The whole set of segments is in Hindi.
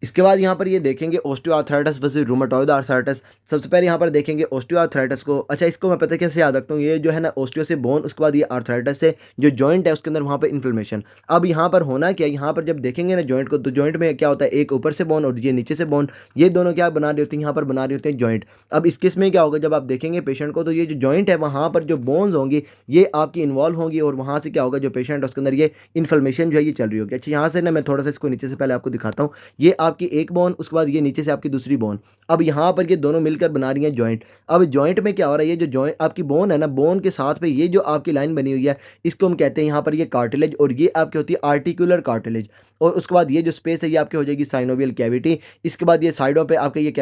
इसके बाद यहाँ पर ये देखेंगे ओस्टियोआर्थराइटिस वर्सेस रूमेटॉइड आर्थराइटिस। सबसे पहले यहाँ पर देखेंगे ओस्टियोआर्थराइटिस को। अच्छा, इसको मैं पता है कैसे याद रखता हूँ, ये जो है ना ओस्टियो से बोन, उसके बाद ये आर्थराइटिस से जो जॉइंट है उसके अंदर वहाँ पर इन्फ्लेमेशन। अब यहाँ पर होना क्या है, यहाँ पर जब देखेंगे ना जॉइंट को, तो जॉइंट में क्या होता है, एक ऊपर से बोन और ये नीचे से बोन, ये दोनों क्या बना रहे होते हैं, यहाँ पर बना रहे होते हैं जॉइंट। अब इस केस में क्या होगा, जब आप देखेंगे पेशेंट को, तो ये जो जॉइंट है वहाँ पर जो बोन्स होंगी ये आपकी इन्वॉल्व होंगी, और वहाँ से क्या होगा, जो पेशेंट है उसके अंदर ये इन्फ्लेमेशन जो है ये चल रही होगी। अच्छा, यहाँ से ना मैं थोड़ा सा इसको नीचे से पहले आपको दिखाता हूँ। ये आपकी एक बोन, उसके बाद ये नीचे से आपकी दूसरी बोन। अब यहाँ पर ये दोनों मिलकर बना रही हैं जॉइंट। अब जॉइंट में क्या हो रहा है, ये जो जॉइंट आपकी बोन है ना, बोन के साथ पे ये जो आपकी लाइन बनी हुई है, इसको हम कहते हैं यहाँ पर ये कार्टिलेज, और ये आपकी होती है आर्टिकुलर कार्टिलेज। और उसके बाद ये जो स्पेस है ये आपकी हो जाएगी साइनोवियल कैविटी। इसके बाद ये साइडों पे आपके ये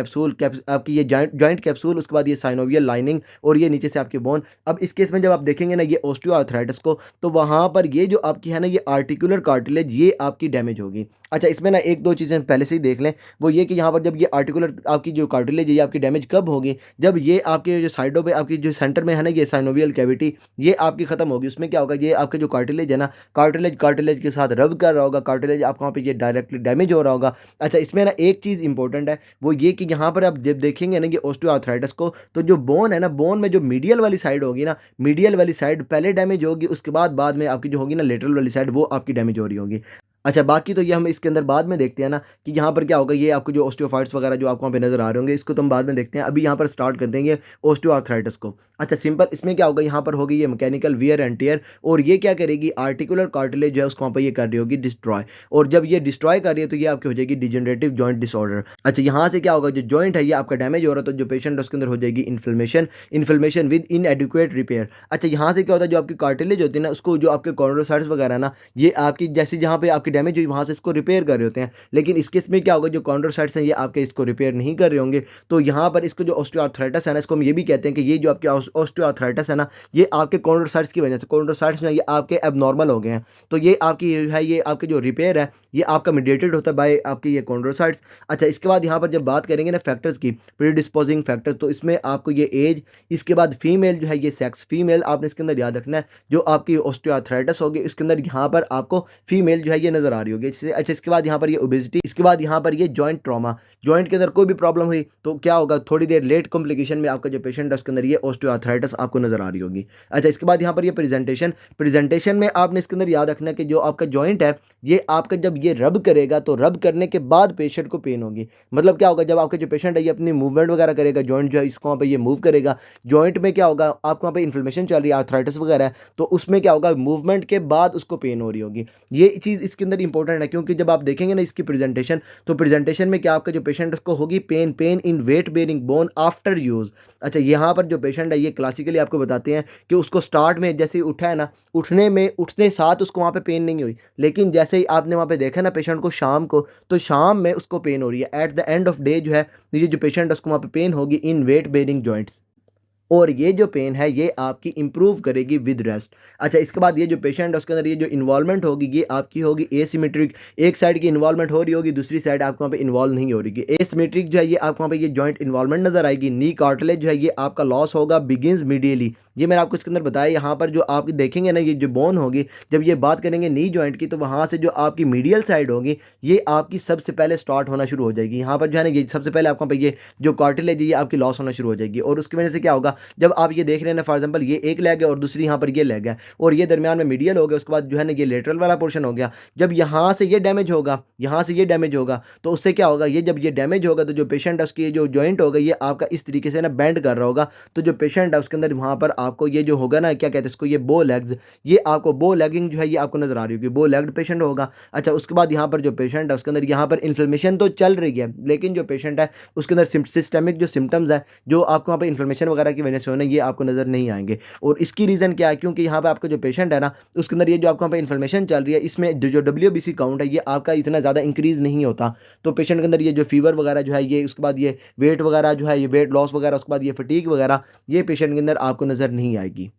आपकी ये जॉइंट कैप्सूल, उसके बाद ये साइनोवियल लाइनिंग, और ये नीचे से आपकी बोन। अब इस केस में जब आप देखेंगे ना ये ओस्टियोआर्थराइटिस को, तो वहाँ पर ये जो आपकी है ना ये आर्टिकुलर कार्टिलेज ये आपकी डैमेज होगी। अच्छा, इसमें ना एक दो चीज़ें पहले से ही देख लें, वो ये कि यहाँ पर जब ये आर्टिकुलर आपकी जो कार्टिलेज है ये आपकी डैमेज कब होगी, जब ये आपके जो साइडों पे आपकी जो सेंटर में है ना ये साइनोवियल कैविटी ये आपकी खत्म होगी। उसमें क्या होगा, ये आपके जो कार्टिलेज है ना, कार्टिलेज कार्टिलेज के साथ रब कर रहा होगा, कार्टिलेज आपका वहाँ पे ये डायरेक्टली डैमेज हो रहा होगा। अच्छा, इसमें ना एक चीज़ इंपॉर्टेंट है, वो ये कि यहाँ पर आप जब देखेंगे ना ये ओस्टियोआर्थराइटिस को, तो जो बोन है ना, बोन में जो मीडियल वाली साइड होगी ना, मीडियल वाली साइड पहले डैमेज होगी, उसके बाद में आपकी जो होगी ना लेटरल वाली साइड वो आपकी डैमेज हो रही होगी। अच्छा, बाकी तो ये हम इसके अंदर बाद में देखते हैं ना कि यहाँ पर क्या होगा, ये आपको जो ऑस्टियोफाइट्स वगैरह जो आपको वहाँ पे नज़र आ रहे होंगे, इसको तो हम बाद में देखते हैं। अभी यहाँ पर स्टार्ट करते हैं ये ऑस्टियोआर्थराइटिस को। अच्छा, सिंपल इसमें क्या होगा, यहाँ पर होगी ये मैकेनिकल वियर एंड टियर, और ये क्या करेगी, आर्टिकुलर कार्टिलेज जो है उसको वहाँ पर ये कर रही होगी डिस्ट्रॉय। और जब ये डिस्ट्रॉय कर रही है तो ये आपकी हो जाएगी डिजेनरेटिव जॉइंट डिसऑर्डर। अच्छा, यहाँ से क्या होगा, जो जॉइंट है ये आपका डैमेज हो रहा है, तो जो पेशेंट है उसके अंदर हो जाएगी इन्फ्लेमेशन, इन्फ्लेमेशन विद इनएडिक्वेट रिपेयर। अच्छा, यहाँ से क्या होता है, जो आपकी कार्टिलेज होती है ना, उसको जो आपके कॉन्ड्रोसाइट्स वगैरह ना, ये आपकी जैसे जहाँ पे आपकी डैमेज हुई वहाँ से इसको रिपेयर कर रहे होते हैं। लेकिन इस केस में क्या होगा, जो कॉन्ड्रोसाइट्स हैं ये आपके इसको रिपेयर नहीं कर रहे होंगे। तो यहाँ पर इसको जो ऑस्टियोआर्थराइटिस है ना, इसको हम ये भी कहते हैं कि ये जो आपके ऑस्टियोआर्थराइटिस है ना, ये आपके कॉन्ड्रोसाइट्स की वजह से, कॉन्ड्रोसाइट्स जो है ये आपके एबनॉर्मल हो गए हैं। तो ये आपकी है, ये आपके जो रिपेयर है ये आपका मीडिएटेड होता है बाय आपके ये कॉन्ड्रोसाइट्स। अच्छा, इसके बाद यहाँ पर जब बात करेंगे ना फैक्टर्स की, प्रीडिस्पोजिंग फैक्टर, तो इसमें आपको ये एज, इसके बाद फीमेल जो है ये सेक्स, फीमेल आपने इसके अंदर याद रखना है, जो आपकी ऑस्टियोआर्थराइटिस होगी इसके अंदर यहाँ पर आपको फीमेल जो है ये नजर आ रही होगी। अच्छा, इसके बाद यहाँ पर ये ओबेसिटी, इसके बाद यहाँ पर ये जॉइंट ट्रॉमा, जॉइंट के अंदर कोई भी प्रॉब्लम हुई तो क्या होगा, थोड़ी देर लेट कॉम्प्लिकेशन में आपका जो पेशेंट है उसके अंदर ये ऑस्टियोआर्थराइटिस आपको नजर आ रही होगी। अच्छा, इसके बाद यहाँ पर ये प्रेजेंटेशन, प्रेजेंटेशन में आपने इसके अंदर याद रखना है कि जो आपका जॉइंट है ये आपका जब ये रब करेगा तो रब करने के बाद पेशेंट को पेन होगी। मतलब क्या होगा, जब आपका जो पेशेंट है ये अपनी मूवमेंट वगैरह करेगा, जॉइंट जो है इसको वहाँ पे ये मूव करेगा, जॉइंट में क्या होगा, आपको वहाँ पे इन्फ्लेमेशन चल रही है, आर्थराइटिस वगैरह है, तो उसमें क्या होगा, मूवमेंट के बाद उसको पेन हो रही होगी। ये चीज़ इसके अंदर इंपॉर्टेंट है, क्योंकि जब आप देखेंगे ना इसकी प्रेजेंटेशन, तो प्रेजेंटेशन में क्या आपका जो पेशेंट उसको होगी pain, pain in weight bearing bone after use. अच्छा, यहाँ पर जो पेशेंट है ये क्लासिकली आपको बताते हैं कि उसको स्टार्ट में जैसे ही उठा है ना, उठने साथ उसको वहाँ पे पेन नहीं हुई, लेकिन जैसे ही आपने वहाँ पे देखा ना पेशेंट को शाम को, तो शाम में उसको पेन हो रही है। At the end of day जो है ये जो पेशेंट है उसको वहाँ पे पेन होगी इन वेट बेरिंग जॉइंट्स, और ये जो पेन है ये आपकी इंप्रूव करेगी विद रेस्ट। अच्छा, इसके बाद ये जो पेशेंट है उसके अंदर ये जो इन्वॉल्वमेंट होगी ये आपकी होगी एसिमेट्रिक, एक साइड की इन्वॉल्वमेंट हो रही होगी, दूसरी साइड आपको वहाँ पे इन्वॉल्व नहीं हो रही। एसिमेट्रिक जो है ये आपको वहाँ पे ये जॉइंट इन्वॉल्वमेंट नजर आएगी। नी कार्टिलेज जो है ये आपका लॉस होगा बिगिंस मीडियली, ये मैंने आपको इसके अंदर बताया। यहाँ पर जो आप देखेंगे ना ये जो बोन होगी, जब ये बात करेंगे नी जॉइंट की, तो वहाँ से जो आपकी मीडियल साइड होगी ये आपकी सबसे पहले स्टार्ट होना शुरू हो जाएगी। यहाँ पर जो है ना ये सबसे पहले आपको ये जो कार्टिलेज है ये आपकी लॉस होना शुरू हो जाएगी, और उसकी वजह से क्या होगा, जब आप ये देख रहे हैं ना, फॉर एग्जांपल ये एक लेग है और दूसरी यहाँ पर ये लेग है, और ये दरमियान में मीडियल हो गया, उसके बाद जो है ना ये लेटरल वाला पोर्शन हो गया। जब यहाँ से ये डैमेज होगा, यहाँ से ये डैमेज होगा, तो उससे क्या होगा, ये जब ये डैमेज होगा तो जो पेशेंट है उसकी जो जॉइंट होगा ये आपका इस तरीके से ना बेंड कर रहा होगा, तो जो पेशेंट है उसके अंदर वहाँ पर आपको ये जो होगा ना, क्या कहते हैं इसको, ये बो लेग्स, ये आपको बो लेगिंग जो है ये आपको नजर आ रही होगी, बो लेग्ड पेशेंट होगा। अच्छा, उसके बाद यहाँ पर जो पेशेंट है उसके अंदर यहाँ पर इन्फ्लेमेशन तो चल रही है, लेकिन जो पेशेंट है उसके अंदर सिस्टमिक जो सिम्टम्स है जो आपको वहाँ पर इन्फ्लेमेशन वगैरह की वजह से होना ये आपको नजर नहीं आएंगे। और इसकी रीज़न क्या है, क्योंकि यहाँ पे आपका जो पेशेंट है ना उसके अंदर ये जो आपको यहाँ पे इन्फ्लेमेशन चल रही है, इसमें जो WBC काउंट है ये आपका इतना ज़्यादा इंक्रीज़ नहीं होता, तो पेशेंट के अंदर ये जो फीवर वगैरह जो है ये, उसके बाद ये वेट वगैरह जो है ये वेट लॉस वगैरह, उसके बाद ये फटीग वगैरह, ये पेशेंट के अंदर आपको नज़र नहीं आएगी।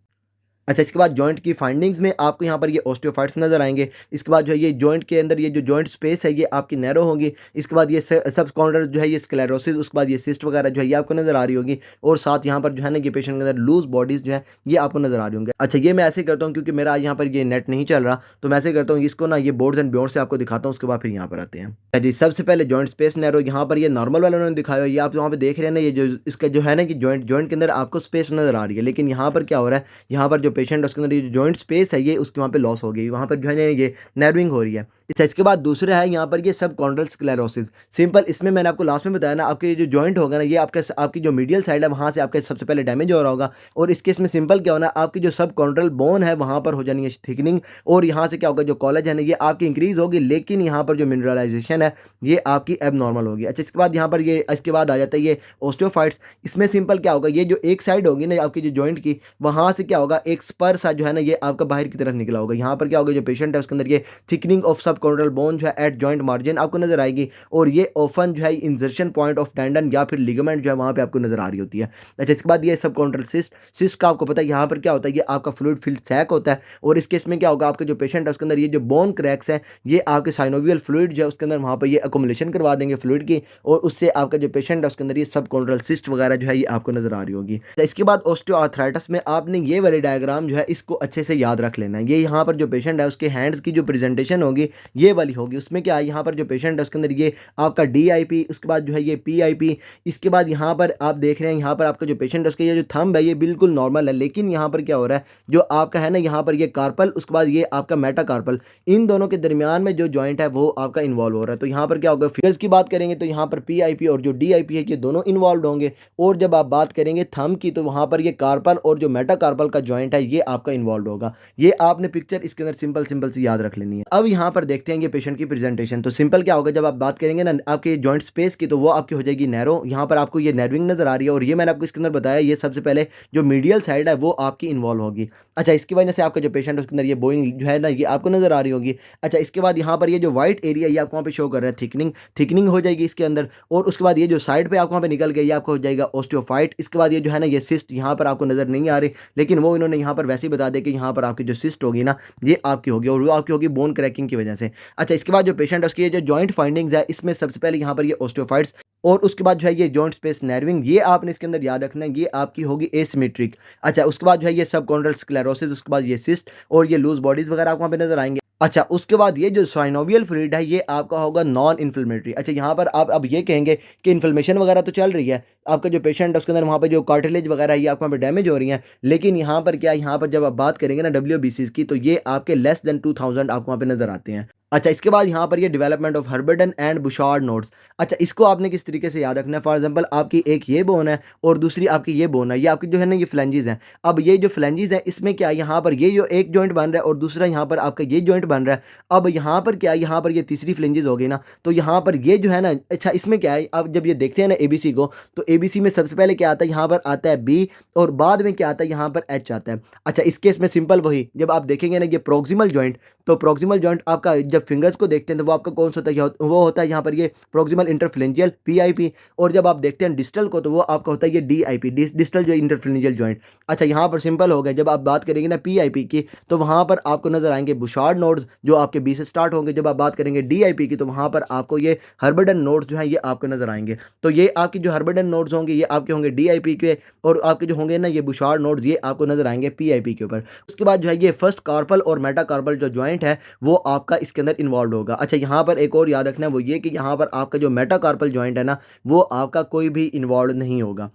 अच्छा, इसके बाद जॉइंट की फाइंडिंग्स में आपको यहाँ पर ये ऑस्टियोफाइट्स नज़र आएँगे। इसके बाद जो है ये जॉइंट के अंदर ये जो जॉइंट स्पेस है ये आपकी नैरो होगी। इसके बाद ये सबकॉन्ड्रल जो है ये स्क्लेरोसिस, उसके बाद ये सिस्ट वगैरह जो है ये आपको नज़र आ रही होगी और साथ यहाँ पर जो है ना ये पेशेंट के अंदर लूज़ बॉडीज़ जो है ये आपको नज़र आ रही होंगे। अच्छा, ये मैं ऐसे करता हूँ क्योंकि मेरा यहाँ पर ये नेट नहीं चल रहा, तो मैं ऐसे करता हूँ इसको ना ये बोर्ड्स एंड बियॉन्ड से आपको दिखाता हूँ, उसके बाद फिर यहाँ पर आते हैं। अच्छा जी, सबसे पहले जॉइंट स्पेस नैरो यहाँ पर ये नॉर्मल वाला उन्होंने दिखाया है, ये आप वहाँ पे देख रहे हैं ना, ये जो इसका जो है ना कि जॉइंट जॉइंट के अंदर आपको स्पेस नज़र आ रही है। लेकिन यहाँ पर क्या हो रहा है, यहाँ पर जो पेशेंट है उसके अंदर ये जो जॉइंट स्पेस है ये उसकी वहाँ पे लॉस हो गई, वहाँ पर जो है ना ये नैरोइंग हो रही है। अच्छा, इसके बाद दूसरा है यहाँ पर ये सबकॉन्ड्रल स्क्लेरोसिस। सिंपल, इसमें मैंने आपको लास्ट में बताया ना, आपके ये जो जॉइंट होगा ना ये आपका आपकी जो मीडियल साइड है वहाँ से आपका सबसे पहले डैमेज हो रहा होगा और इस केस में सिंपल क्या होना है, आपकी जो सबकॉन्ड्रल बोन है वहाँ पर हो जानी है थिकनिंग और यहाँ से क्या होगा, जो कॉलेज है ना ये आपकी इंक्रीज होगी, लेकिन यहाँ पर जो मिनरलाइजेशन है ये आपकी एबनॉर्मल होगी। अच्छा, इसके बाद यहाँ पर ये इसके बाद आ जाता है ये ऑस्टियोफाइट्स। इसमें सिंपल क्या होगा, ये जो एक साइड होगी ना आपकी जो जॉइंट की, वहाँ से क्या होगा, एक स्पर सा जो है ना ये आपका बाहर की तरफ निकला होगा। यहाँ पर क्या होगा, जो पेशेंट है उसके अंदर ये थिकनिंग ऑफ सबकॉन्ड्रल बोन जो है एट जॉइंट मार्जिन आपको नजर आएगी और ये ओफन जो है इंजर्शन पॉइंट ऑफ टेंडन या फिर लिगामेंट जो है वहाँ पे आपको नजर आ रही होती है। अच्छा, इसके बाद ये सबकॉन्ड्रल सिस्ट। सिस्ट का आपको पता है यहाँ पर क्या होता है, ये आपका फ्लूइड फिल्ड सैक होता है और इस केस में क्या होगा, आपके जो पेशेंट है उसके अंदर ये जो बोन क्रैक्स है ये आपके साइनोवियल फ्लूइड जो है उसके अंदर वहाँ पर ये अकोमुलेशन करवा देंगे फ्लूइड की और उससे आपका जो पेशेंट है उसके अंदर ये सबकॉन्ड्रल सिस्ट वगैरह जो है ये आपको नजर आ रही होगी। तो इसके बाद ऑस्टियोआर्थराइटिस में आपने ये वाली डायग्राम जो है इसको अच्छे से याद रख लेना है। ये यहाँ पर जो पेशेंट है उसके हैंड्स की जो प्रेजेंटेशन होगी ये वाली होगी। उसमें क्या है, यहाँ पर जो पेशेंट है उसके अंदर ये आपका DIP, उसके बाद जो है ये PIP, इसके बाद यहाँ पर आप देख रहे हैं यहाँ पर आपका जो पेशेंट है उसका ये जो थंब है ये बिल्कुल नॉर्मल है, लेकिन यहाँ पर क्या हो रहा है, जो आपका है ना यहाँ पर ये कार्पल, उसके बाद ये आपका मेटाकार्पल, इन दोनों के दरमियान में जो जॉइंट है वो आपका इन्वॉल्व हो रहा है। तो यहाँ पर क्या होगा, फिगर्स की बात करेंगे तो यहाँ पर PIP और जो DIP है ये दोनों इन्वॉल्व होंगे और जब आप बात करेंगे थंब की तो वहाँ पर ये कार्पल और जो मेटाकार्पल का जॉइंट है ये आपका इन्वॉल्व होगा। ये आपने पिक्चर इसके अंदर सिंपल सिंपल सी याद रख लेनी है। अब यहाँ पर देखते हैं ये पेशेंट की प्रेजेंटेशन। तो सिंपल क्या होगा, जब आप बात करेंगे ना आपके जॉइंट स्पेस की तो वो आपकी हो जाएगी नैरो। यहाँ पर आपको ये नैरोइंग नजर आ रही है और ये मैंने आपको इसके अंदर बताया ये सबसे पहले जो मीडियल साइड है वो आपकी इन्वॉल्व होगी। अच्छा, इसकी वजह से आपका जो पेशेंट है उसके अंदर ये बोइंग जो है ना ये आपको नजर आ रही होगी। अच्छा, इसके बाद यहाँ पर ये जो व्हाइट एरिया ये आपको वहाँ पे शो कर रहा है, थिकनिंग थिकनिंग हो जाएगी इसके अंदर और उसके बाद ये जो साइड पे आपको वहाँ पे निकल गया ये आपको हो जाएगा ऑस्टियोफाइट। इसके बाद ये जो है ना ये सिस्ट यहाँ पर आपको नजर नहीं आ रही, लेकिन वो इन्होंने यहाँ पर वैसे ही बता दिया कि यहाँ पर आपकी जो सिस्ट होगी ना ये आपकी होगी और वो आपकी होगी बोन क्रैकिंग की वजह से। अच्छा, इसके बाद जो पेशेंट है उसकी ये जो जॉइंट फाइंडिंग्स है इसमें सबसे पहले यहाँ पर ये ऑस्टियोफाइट्स और उसके बाद जो है ये जॉइंट स्पेस नर्विंग, ये आपने इसके अंदर याद रखना है, ये आपकी होगी एसिमेट्रिक। अच्छा, उसके बाद जो है ये सबकॉन्ड्रल स्क्लेरोसिस, उसके बाद ये सिस्ट और ये लूज बॉडीज वगैरह आपको वहाँ पे नजर आएंगे। अच्छा, उसके बाद ये जो साइनोवियल फ्लूइड है ये आपका होगा नॉन इन्फ्लेमेटरी। अच्छा, यहाँ पर आप अब ये कहेंगे कि इन्फ्लेमेशन वगैरह तो चल रही है, आपका जो पेशेंट है उसके अंदर वहाँ पे जो कार्टिलेज वगैरह है ये आपको वहाँ पे डैमेज हो रही है, लेकिन यहाँ पर क्या है, यहाँ पर जब आप बात करेंगे ना WBCs की तो ये आपके लेस देन 2000 आपको वहाँ पे नजर आते हैं। अच्छा, इसके बाद यहाँ पर ये development of Heberden and Bouchard nodes. अच्छा, इसको आपने किस तरीके से याद रखना है, फॉर एग्जांपल आपकी एक ये बोन है और दूसरी आपकी ये बोन है, ये आपकी जो है ना ये फ्लेंजेस हैं। अब ये जो फ्लेंजेस हैं इसमें क्या है, यहाँ पर ये जो एक जॉइंट बन रहा है और दूसरा यहाँ पर आपका ये जॉइंट बन रहा है। अब यहाँ पर क्या है, यहाँ पर ये तीसरी फ्लेंजेस हो गई ना, तो यहाँ पर ये जो है ना, अच्छा इसमें क्या है, अब जब ये देखते हैं ना ABC को तो ABC में सबसे पहले क्या आता है, यहाँ पर आता है B और बाद में क्या आता है, यहाँ पर H आता है। अच्छा, इस केस में सिंपल वही, जब आप देखेंगे ना ये प्रोक्सिमल जॉइंट, तो प्रोक्सिमल जॉइंट आपका जब फिंगर्स को देखते हैं तो वो आपका कौन सा होता है, वो होता है यहाँ पर ये प्रोक्सिमल इंटरफ्लेंजियल PIP और जब आप देखते हैं डिस्टल को तो वो आपका होता है ये DIP डिस्टल जो इंटरफ्लेंजियल जॉइंट। अच्छा, यहाँ पर सिंपल हो गया, जब आप बात करेंगे ना PIP की तो वहाँ पर आपको नजर आएंगे बुशार्ड नोड्स जो आपके B से स्टार्ट होंगे। जब आप बात करेंगे DIP की तो वहाँ पर आपको ये हर्बर्डन नोड्स जो है ये आपको नजर आएंगे। तो ये आपकी जो हर्बर्डन नोड्स होंगे ये आपके होंगे DIP के और आपके जो होंगे ना ये बुशार्ड नोड्स ये आपको नजर आएंगे PIP के ऊपर। उसके बाद जो है ये फर्स्ट कार्पल और मेटाकार्पल जो जॉइंट है वो आपका इसके अंदर इन्वॉल्व होगा। अच्छा, यहाँ पर एक और याद रखना है वो ये कि यहाँ पर आपका जो मेटाकार्पल जॉइंट है ना वो आपका कोई भी इन्वॉल्व नहीं होगा।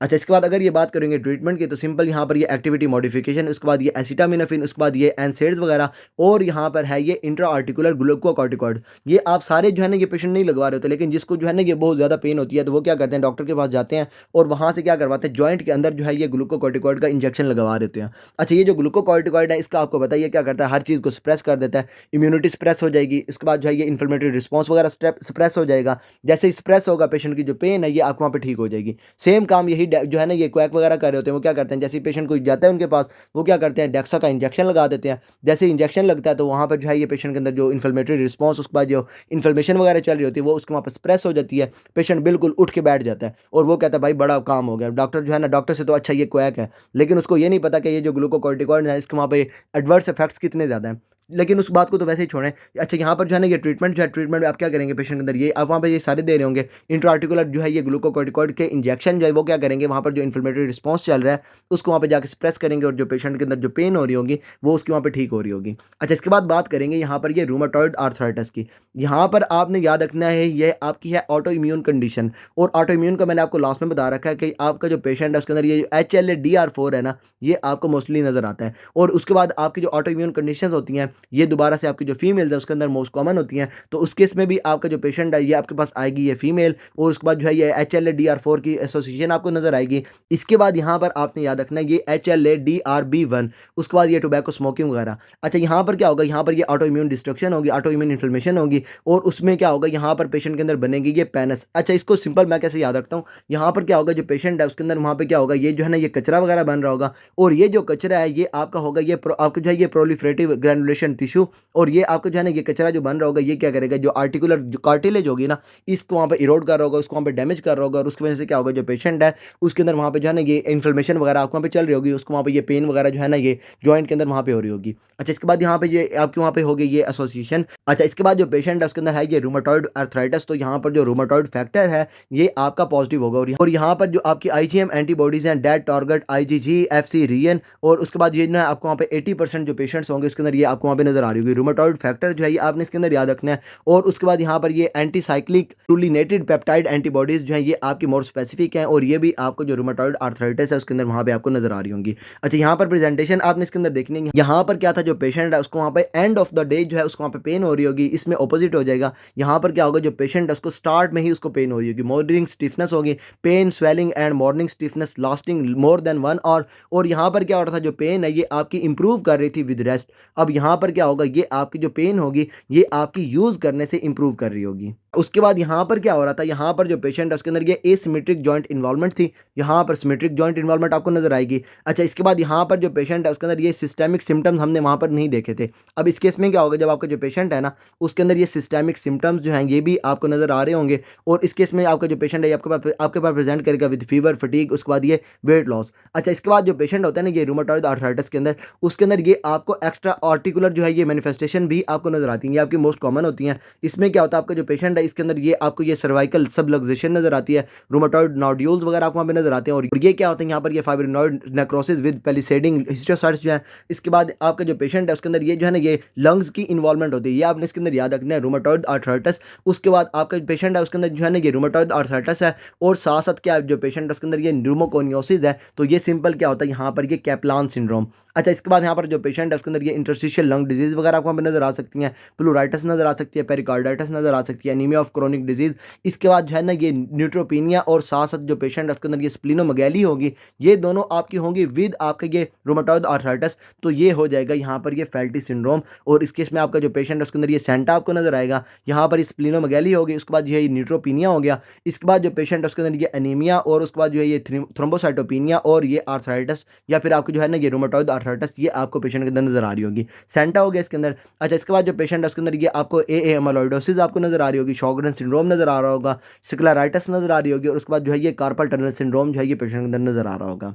अच्छा, इसके बाद अगर ये बात करेंगे ट्रीटमेंट की तो सिंपल यहाँ पर ये एक्टिविटी मॉडिफिकेशन, उसके बाद ये एसिटामिनोफेन, उसके बाद ये एनसेड्स वगैरह और यहाँ पर है ये इंट्रा आर्टिकुलर ग्लूकोकॉर्टिकॉइड। ये आप सारे जो है ना ये पेशेंट नहीं लगवा रहे होते, लेकिन जिसको जो है ना ये बहुत ज़्यादा पेन होती है तो वो क्या करते हैं, डॉक्टर के पास जाते हैं और वहाँ से क्या करवाते हैं, जॉइंट के अंदर जो है ये ग्लूकोकॉर्टिकॉइड का इंजेक्शन लगवा रहे होते हैं। अच्छा, ये जो ग्लूकोकॉर्टिकॉइड है इसका आपको बताइए क्या करता है, हर चीज़ को स्प्रेस कर देता है, इम्यूनिटी स्प्रेस हो जाएगी। इसके बाद जो है ये इन्फ्लेमेटरी रिस्पॉन्स वगैरह स्प्रेस हो जाएगा। जैसे ही स्प्रेस होगा पेशेंट की जो पेन है ये आपको वहाँ पर ठीक हो जाएगी। सेम काम यही जो है ना ये क्वैक वगैरह कर रहे होते हैं, वो क्या करते हैं, जैसे पेशेंट कोई जाता है उनके पास, वो क्या करते हैं, डेक्सा का इंजेक्शन लगा देते हैं। जैसे इंजेक्शन लगता है तो वहाँ पर जो है ये पेशेंट के अंदर जो इन्फ्लेमेटरी रिस्पॉन्स, उसके बाद जो इन्फ्लेमेशन वगैरह चल रही होती है वो उसके वहाँ पर स्प्रेस हो जाती है। पेशेंट बिल्कुल उठ के बैठ जाता है और वो कहता है भाई बड़ा काम हो गया। डॉक्टर जो है ना, डॉक्टर से तो अच्छा ये क्वैक है, लेकिन उसको ये नहीं पता कि ये जो ग्लूकोकॉर्टिकॉइड है इसके वहाँ पे एडवर्स इफेक्ट्स कितने ज़्यादा हैं। लेकिन उस बात को तो वैसे ही छोड़ें। अच्छा, यहाँ पर जो है ना ये ट्रीटमेंट जो है, ट्रीटमेंट में आप क्या करेंगे पेशेंट के अंदर, ये आप वहाँ पे ये सारे दे रहे होंगे इंट्राआर्टिकुलर जो है ये ग्लूकोकॉर्टिकॉइड के इंजेक्शन जो है वो क्या करेंगे, वहाँ पर जो इन्फ्लेमेटरी रिस्पॉन्स चल रहा है उसको वहाँ पे जाके स्प्रेस करेंगे और जो पेशेंट के अंदर जो पेन हो रही होगी वो उसकी वहाँ पे ठीक हो रही होगी। अच्छा, इसके बाद बात करेंगे यहाँ पर ये रूमेटॉइड आर्थराइटिस की। यहाँ पर आपने याद रखना है ये आपकी है ऑटो इम्यून कंडीशन, और ऑटो इम्यून का मैंने आपको लास्ट में बता रखा है कि आपका जो पेशेंट है उसके अंदर ये HLA-DR4 है ना, ये आपको मोस्टली नज़र आता है। और उसके बाद आपकी जो ऑटो इम्यून कंडीशंस होती हैं ये दोबारा से आपकी जो फीमेल्स है उसके अंदर मोस्ट कॉमन होती हैं। तो उस केस में भी आपका जो पेशेंट है ये आपके पास आएगी ये फीमेल, और उसके बाद जो है ये HLA-DR4 की एसोसिएशन आपको नज़र आएगी। इसके बाद यहाँ पर आपने याद रखना है ये HLA-DRB1, उसके बाद ये टोबैको स्मोकिंग वगैरह। अच्छा, यहाँ पर क्या होगा, यहाँ पर ये ऑटो इम्यून डिस्ट्रक्शन होगी, ऑटो इम्यून इन्फ्लेमेशन होगी, और उसमें क्या होगा, यहाँ पर पेशेंट के अंदर बनेगी ये पैनस। अच्छा, इसको सिंपल मैं कैसे याद रखता हूँ, यहाँ पर क्या होगा, जो पेशेंट है उसके अंदर वहाँ पे क्या होगा, ये जो है ना ये कचरा वगैरह बन रहा होगा, और ये जो कचरा है ये आपका होगा ये आपका जो है ये प्रोलिफरेटिव ग्रैनुलेशन टिश्यू, और ये आपका जो है ना ये कचरा जो बन रहा होगा ये क्या करेगा, जो आर्टिकुलर जो कार्टिलेज होगी ना इसको वहाँ पे इरोड कर रहा होगा, उसको वहाँ पे डैमेज कर रहा होगा, और उसकी वजह से क्या होगा, जो पेशेंट है उसके अंदर वहाँ पे जो है ना ये इन्फ्लेमेशन वगैरह आपको वहाँ पे चल रही होगी, उसको वहाँ पे ये पेन वगैरह जो है ना ये जॉइंट के अंदर वहाँ पे हो रही होगी। अच्छा, इसके बाद यहाँ पे ये आपके वहाँ पे होगी ये एसोसिएशन। अच्छा, इसके बाद जो पेशेंट है उसके अंदर है ये रूमेटॉइड आर्थराइटिस, तो यहाँ पर जो रूमेटॉइड फैक्टर है ये आपका पॉजिटिव होगा, और यहाँ पर जो आपकी IgM एंटीबॉडीज हैं, डेट टारगेट IgG FC रियन, और उसके बाद ये ना आपको वहाँ पे 80% जो पेशेंट्स होंगे उसके अंदर ये आपको वहाँ पे नजर आ रही होगी। रूमेटॉइड फैक्टर जो है ये आपने इसके अंदर याद रखना है, और उसके बाद यहाँ पर ये एंटीसाइक्लिक टूलिनेटेड पेप्टाइड एंटीबॉडीज जो है ये आपकी मोर स्पेसिफिक हैं, और ये भी आपको जो रूमेटॉइड आर्थराइटिस है उसके अंदर वहाँ पे आपको नजर आ रही होंगी। अच्छा, यहाँ पर प्रेजेंटेशन आपने इसके अंदर देखनी है। यहाँ पर क्या था, जो पेशेंट है उसको वहाँ पे एंड ऑफ द डे जो है उसको वहाँ पे पेन हो रही होगी, इसमें ऑपोजिट हो जाएगा। यहाँ पर क्या होगा, जो पेशेंट है उसको स्टार्ट में ही उसको पेन हो रही होगी, मॉर्निंग स्टिफनेस होगी, pain swelling and morning stiffness lasting more than 1 hour, और यहाँ पर क्या हो रहा था, जो पेन है ये आपकी इंप्रूव कर रही थी विद रेस्ट। अब यहाँ पर क्या होगा, ये आपकी जो पेन होगी ये आपकी यूज़ करने से इंप्रूव कर रही होगी। उसके बाद यहाँ पर क्या हो रहा था, यहाँ पर जो पेशेंट है उसके अंदर ये एसिमेट्रिक जॉइंट इन्वॉल्वमेंट थी, यहाँ पर सिमेट्रिक जॉइंट इन्वॉल्वमेंट आपको नजर आएगी। अच्छा, इसके बाद यहाँ पर जो पेशेंट है उसके अंदर ये सिस्टेमिक सिम्टम्स हमने वहाँ पर नहीं देखे थे। अब इस केस में क्या होगा, जब आपका जो पेशेंट है ना उसके अंदर ये सिस्टेमिक सिम्टम्स जो हैं ये भी आपको नजर आ रहे होंगे, और इस केस में आपका जो पेशेंट है आपके पास प्रेजेंट करेगा विद फीवर, फटीग, उसके बाद ये वेट लॉस। अच्छा, इसके बाद जो पेशेंट होता है ना ये रूमेटॉइड आर्थराइटिस के अंदर, उसके अंदर ये आपको एक्स्ट्रा आर्टिकुलर जो है ये मैनिफेस्टेशन भी आपको नजर आती है, ये आपकी मोस्ट कॉमन होती हैं। इसमें क्या होता है, आपका जो पेशेंट है इसके अंदर ये आपको ये सर्वाइकल सबलक्सेशन नजर आती है, रूमेटॉइड नोड्यूल्स वगैरह आपको वहाँ पे नजर आते हैं, और ये क्या होता है, यहाँ पर ये फाइब्रिनॉइड नेक्रोसिस विद पेलिसेडिंग हिस्टोसाइट्स जो है। इसके बाद आपका जो पेशेंट है उसके अंदर ये जो है ना ये लंग्स की इन्वॉल्वमेंट होती है, ये आपने इसके अंदर याद रखना है, रूमेटॉइड आर्थराइटिस। उसके बाद आपका जो पेशेंट है उसके अंदर जो है ना ये रूमेटॉइड आर्थराइटिस है, और साथ साथ क्या जो पेशेंट है उसके अंदर ये न्यूमोकोनियोसिस है, तो ये सिंपल क्या होता है यहाँ पर ये कैप्लान सिंड्रोम। अच्छा, इसके बाद यहाँ पर जो पेशेंट है उसके अंदर ये इंटरस्टिशियल लंग डिजीज वगैरह आपको वहाँ पे नजर आ सकती हैं, प्लूराइटिस नजर आ सकती है, पेरिकार्डाइटिस नजर आ सकती है, एनीमिया ऑफ क्रोनिक डिजीज। इसके बाद जो है ना ये न्यूट्रोपीनिया, और साथ साथ जो पेशेंट है उसके अंदर ये स्प्लिनोमेगैली होगी, ये दोनों आपकी होंगी विद आपका ये रूमेटॉइड आर्थराइटिस, तो ये हो जाएगा यहाँ पर ये फैल्टी सिंड्रोम। और इस केस में आपका जो पेशेंट है उसके अंदर ये सेंटा आपको नजर आएगा, यहाँ पर स्प्लिनोमेगैली होगी, उसके बाद ये न्यूट्रोपीनिया हो गया। इसके बाद जो पेशेंट है उसके अंदर ये एनीमिया, और उसके बाद जो है ये थ्रोम्बोसाइटोपिनिया, और ये आर्थराइटिस या फिर आपको जो है ना ये रूमेटॉइड आर्थराइटिस ये आपको पेशेंट के अंदर नजर आ रही होगी, सेंटा हो गया इसके अंदर। अच्छा, इसके बाद जो पेशेंट है उसके अंदर ये आपको ए एमाइलोइडोसिस आपको नजर आ रही होगी, शॉगरेन सिंड्रोम नजर आ रहा होगा, स्क्लेराइटिस नजर आ रही होगी, और उसके बाद जो है ये कार्पल टनल सिंड्रोम जो है ये पेशेंट के अंदर नजर आ रहा होगा।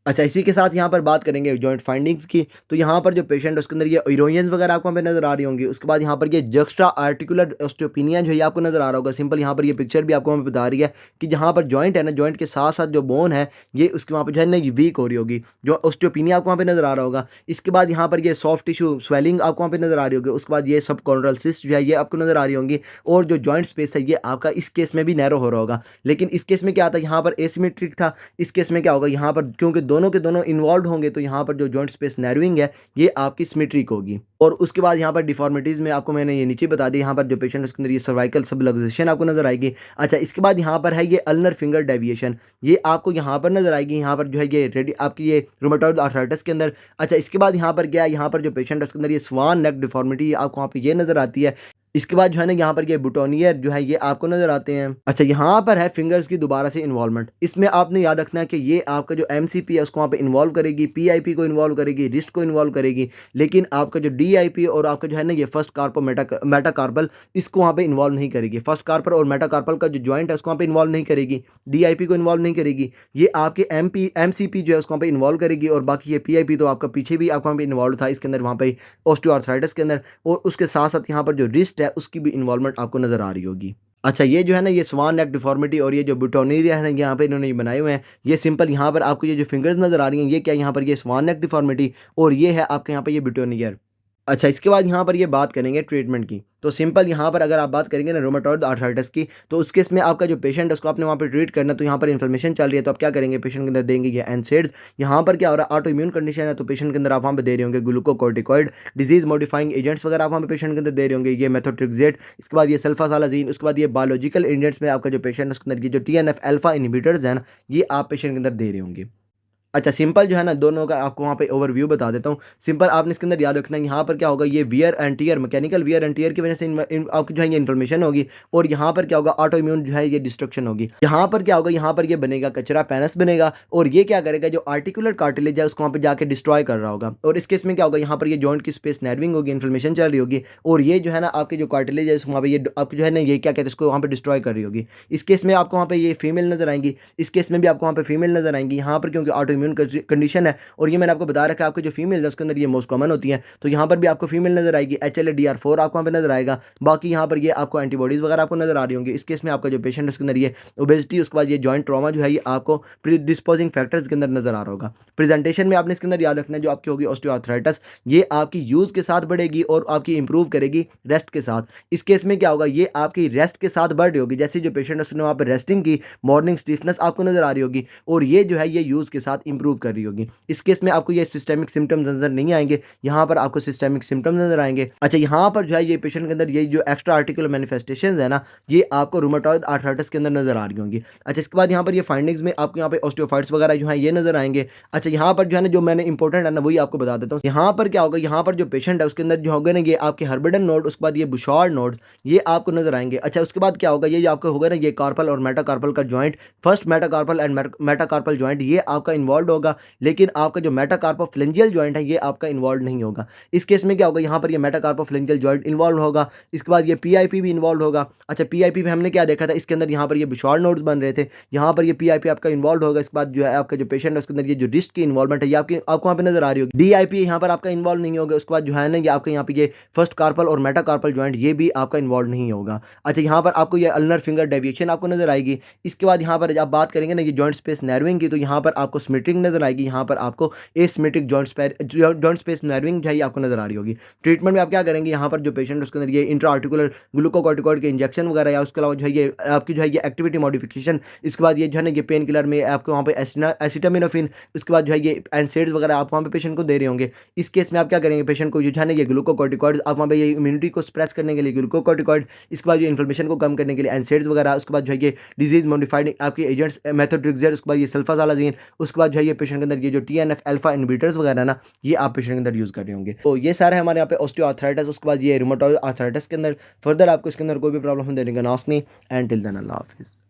अच्छा, इसी के साथ यहाँ पर बात करेंगे जॉइंट फाइंडिंग्स की, तो यहाँ पर जो पेशेंट है उसके अंदर ये इरोजन्स वगैरह आपको वहाँ पे नजर आ रही होंगी। उसके बाद यहाँ पर ये जक्स्ट्रा आर्टिकुलर ऑस्टियोपेनिया जो है ये आपको नजर आ रहा होगा। सिंपल यहाँ पर ये पिक्चर भी आपको वहाँ पे बता रही है कि जहाँ पर जॉइंट है ना, जॉइंट के साथ साथ जो बोन है ये उसके वहाँ पर जो है ना ये वीक हो रही होगी, जो ऑस्टियोपेनिया आपको वहाँ पे नजर आ रहा होगा। इसके बाद यहाँ पर ये सॉफ्ट टिश्यू स्वेलिंग आपको वहाँ पे नजर आ रही होगी। उसके बाद ये सब कॉर्नरल सिस्ट जो है ये आपको नजर आ रही होंगी, और जो जॉइंट स्पेस है ये आपका इस केस में भी नैरो हो रहा होगा। लेकिन इस केस में क्या आता है, यहाँ पर एसिमेट्रिक था, इस केस में क्या होगा, यहाँ पर क्योंकि दोनों के दोनों इन्वॉल्व होंगे तो यहाँ पर जो जॉइंट स्पेस नैरोइंग है ये आपकी सिमेट्रिक होगी। और उसके बाद यहाँ पर डिफॉर्मिटीज़ में आपको मैंने ये नीचे बता दी, यहाँ पर जो पेशेंट उसके अंदर ये सर्वाइकल सबलक्सेशन आपको नजर आएगी। अच्छा, इसके बाद यहाँ पर है ये अल्नर फिंगर डेविएशन, ये आपको यहाँ पर नजर आएगी, यहाँ पर जो है ये रेडी आपकी ये रूमेटॉइड आर्थराइटिस के अंदर। अच्छा, इसके बाद यहाँ पर क्या है, यहाँ पर जो पेशेंट है उसके अंदर ये स्वान नेक डिफॉर्मिटी आपको वहाँ पे ये नजर आती है। इसके बाद जो है ना यहाँ पर ये बुटोनियर जो है ये आपको नज़र आते हैं। अच्छा, यहाँ पर है फिंगर्स की दोबारा से इन्वॉल्वमेंट। इसमें आपने याद रखना है कि ये आपका जो एमसीपी है उसको वहाँ पे इन्वॉल्व करेगी, पीआईपी को इन्वॉल्व करेगी, रिस्ट को इन्वॉल्व करेगी। लेकिन आपका जो डीआईपी और आपका जो है ना ये फर्स्ट कार्पो मेटाकार्पल इसको वहाँ पे इन्वॉल्व नहीं करेगी। फर्स्ट कार्पल और मेटाकार्पल का जो जॉइंट है उसको वहाँ पे इन्वॉल्व नहीं करेगी, डीआईपी को इन्वॉल्व नहीं करेगी। ये आपके एमसीपी जो है उसको वहाँ पे इन्वॉल्व करेगी, और बाकी ये पीआईपी तो आपका पीछे भी आपका वहाँ पे इन्वॉल्व था इसके अंदर, वहाँ पे ऑस्टियोआर्थराइटिस के अंदर। और उसके साथ-साथ यहाँ पर जो रिस्ट है उसकी भी इन्वॉल्वमेंट आपको नज़र आ रही होगी। अच्छा, ये जो है ना ये स्वान नेक डिफ़ॉर्मिटी और ये जो बुटोनेरिया है ना यहाँ पे इन्होंने ये बनाए हुए हैं। ये सिंपल यहाँ पर आपको ये जो फिंगर्स नज़र आ रही हैं ये क्या है, यहाँ पर ये स्वान नेक डिफ़ॉर्मिटी और ये है आपके यहाँ पे ये बुटोनियर। अच्छा, इसके बाद यहाँ पर ये बात करेंगे ट्रीटमेंट की। तो सिंपल यहाँ पर अगर आप बात करेंगे ना रूमेटॉइड आर्थराइटिस की, तो उस केस में आपका जो पेशेंट है उसको आपने वहाँ पे ट्रीट करना है। तो यहाँ पर इन्फ्लेमेशन चल रही है तो आप क्या करेंगे, पेशेंट के अंदर देंगे ये एनसेड्स। यहाँ पर क्या हो रहा है, ऑटो इम्यून कंडीशन है तो पेशेंट के अंदर आप वहाँ पे दे रहे होंगे ग्लूकोकॉर्टिकॉइड, डिजीज़ मॉडिफाइंग एजेंट्स वगैरह आप वहाँ पे पेशेंट के अंदर दे रहे होंगे, ये मेथोट्रेक्सेट, इसके बाद ये सल्फासालाज़ीन, उसके बाद ये बायोलॉजिकल एजेंट्स में आपका जो पेशेंट है उसके अंदर ये जो टीएनएफ अल्फा इन्हिबिटर्स हैं ना, ये आप पेशेंट के अंदर दे रहे होंगे। अच्छा, सिंपल जो है ना दोनों का आपको वहाँ पे ओवरव्यू बता देता हूँ। सिंपल आपने इसके अंदर याद रखना है, यहाँ पर क्या होगा, ये wear and tear mechanical wear and tear की वजह से आपकी जो है ये इन्फ्लेमेशन होगी, और यहाँ पर क्या होगा, ऑटो इम्यून जो है ये डिस्ट्रक्शन होगी। यहाँ पर क्या होगा, यहाँ पर ये बनेगा कचरा पैनस बनेगा, और ये क्या करेगा, जो आर्टिकुलर कार्टिलेज है उसको वहाँ पे जाके डिस्ट्रॉय कर रहा होगा। और इस केस में क्या होगा, यहाँ पर ये जॉइंट की स्पेस नर्विंग होगी, इन्फ्लेमेशन चल रही होगी, और ये जो है ना आपके जो कार्टिलेज है वहाँ पे ये आपको जो है ना ये क्या कहते हैं इसको वहाँ पे डिस्ट्रॉय कर रही होगी। इस केस में आपको वहाँ पे ये फीमेल नजर आएंगी, इस केस में भी आपको वहाँ पे फीमेल नजर आएंगी। यहाँ पर क्योंकि ऑटो इम्यून कंडीशन है, और ये मैंने आपको बता रखा है आपके जो फीमेल है उसके अंदर ये मोस्ट कॉमन होती हैं, तो यहाँ पर भी आपको फीमेल नजर आएगी, HLA-DR4 आपको वहाँ पे नजर आएगा। बाकी यहाँ पर ये आपको एंटीबॉडीज़ वगैरह आपको नजर आ रही होंगी। इस केस में आपका जो पेशेंट है उसके अंदर ये ओबेसिटी, उसके बाद ये जॉइंट ट्रॉमा जो है ये आपको प्रीडिस्पोजिंग फैक्टर्स के अंदर नजर आ रहा होगा। प्रेजेंटेशन में आपने इसके अंदर याद रखना है, जो आपकी होगी ऑस्टियोआर्थराइटिस, ये आपकी यूज़ के साथ बढ़ेगी और आपकी इंप्रूव करेगी रेस्ट के साथ। इस केस में क्या होगा, ये आपकी रेस्ट के साथ बढ़ रही होगी, जैसे जो पेशेंट है उसने वहाँ पर रेस्टिंग की, मॉर्निंग स्टिफनेस आपको नजर आ रही होगी, और ये जो है ये यूज़ के साथ इंप्रूव कर रही होगी। इस केस में आपको ये सिस्टेमिक सिम्टम्स नजर नहीं आएंगे, यहाँ पर आपको सिस्टेमिक सिम्टम्स नजर आएंगे। अच्छा, यहाँ पर जो है ये पेशेंट के अंदर ये जो एक्स्ट्रा आर्टिकुलर मैनिफेस्टेशंस है ना, ये आपको रूमेटॉइड आर्थराइटिस के अंदर नजर आ रही होंगी। अच्छा, इसके बाद यहाँ पर ये फाइंडिंग्स में आपको यहाँ पे ऑस्टियोफाइट्स वगैरह जो है ये नजर आएंगे। अच्छा, यहाँ पर जो है ना जो मैंने इंपॉर्टेंट है ना वही आपको बता देता हूँ। यहाँ पर क्या होगा, यहाँ पर जो पेशेंट है उसके अंदर जो होगा ना ये आपके हर्बेडन नोड, उसके बाद ये बुशार्ड नोड, ये आपको नजर आएंगे। अच्छा, उसके बाद क्या होगा, ये जो आपको होगा ना ये कार्पल और मेटाकार्पल का joint, first metacarpal and metacarpal joint ये आपका इन्वॉल्व होगा, लेकिन आपका जो मेटाकार्पोफ्लेंजियल जॉइंट है ये आपका इन्वॉल्व नहीं होगा। इस केस में क्या होगा, यहाँ पर ये मेटाकार्पोफ्लेंजियल जॉइंट इन्वॉल्व होगा, इसके बाद ये पीआईपी भी इन्वॉल्व होगा। अच्छा, पीआईपी में हमने क्या देखा था, इसके अंदर यहाँ पर ये बुशार्ड नोड्स बन रहे थे, यहाँ पर ये पीआईपी आपका इन्वॉल्व होगा। इसके बाद जो है आपका जो पेशेंट है उसके अंदर ये जो रिस्ट की इन्वॉल्वमेंट है ये आपको वहाँ पे नजर आ रही होगी। डीआईपी यहाँ पर आपका इन्वॉल्व नहीं होगा। उसके बाद जो है ना ये आपका यहाँ पे ये फर्स्ट कार्पल और मेटाकार्पल जॉइंट ये भी आपका इन्वॉल्व नहीं होगा। अच्छा, यहाँ पर आपको ये अल्नर फिंगर डेविएशन आपको नजर आएगी। इसके बाद यहाँ पर जब बात करेंगे ना ये जॉइंट स्पेस नर्विंग की, तो यहाँ पर आपको स्मिटिंग नजर आएगी, यहाँ पर आपको एसिमेट्रिक जॉइंट स्पेस नर्विंग जो है आपको नजर आ रही होगी। ट्रीटमेंट में आप क्या करेंगे, यहाँ पर जो पेशेंट है उसके अंदर ये इंट्रा आर्टिकुलर ग्लूकोकॉर्टिकॉइड के इंजेक्शन वगैरह, या उसके अलावा जो है ये आपकी जो है ये एक्टिविटी मॉडिफिकेशन, इसके बाद ये जो है ना ये पेन किलर में आपको वहाँ पे एसिटामिनोफिन, उसके बाद जो है ये एनसेड्स वगैरह आप वहाँ पे पेशेंट को दे रहे होंगे। इस केस में आप क्या करेंगे, पेशेंट को जो है ना ये ग्लूकोकॉर्टिकॉइड आप वहाँ पे ये इम्यूनिटी को स्प्रेस करने के लिए ग्लूकोकॉर्टिकॉइड, इसके बाद जो इन्फ्लेमेशन को कम करने के लिए एनसेड्स वगैरह, उसके बाद जो है ये डिजीज मॉडिफाइड आपके एजेंट्स मेथोट्रेक्सेट, उसके बाद ये सल्फासालाज़ीन, उसके बाद जो है ये पेशेंट के अंदर ये जो टीएनएफ अल्फा इनहिबिटर्स वगैरह ना ये आप पेशेंट के अंदर यूज़ कर रहे होंगे। तो ये सारे हमारे यहाँ पे ऑस्टियोआर्थराइटिस, उसके बाद ये रूमेटॉइड आर्थराइटिस के अंदर फर्दर आपको इसके अंदर कोई भी प्रॉब्लम होने देने का नाश नहीं। एंड टिल देन अल्लाह हाफिज़।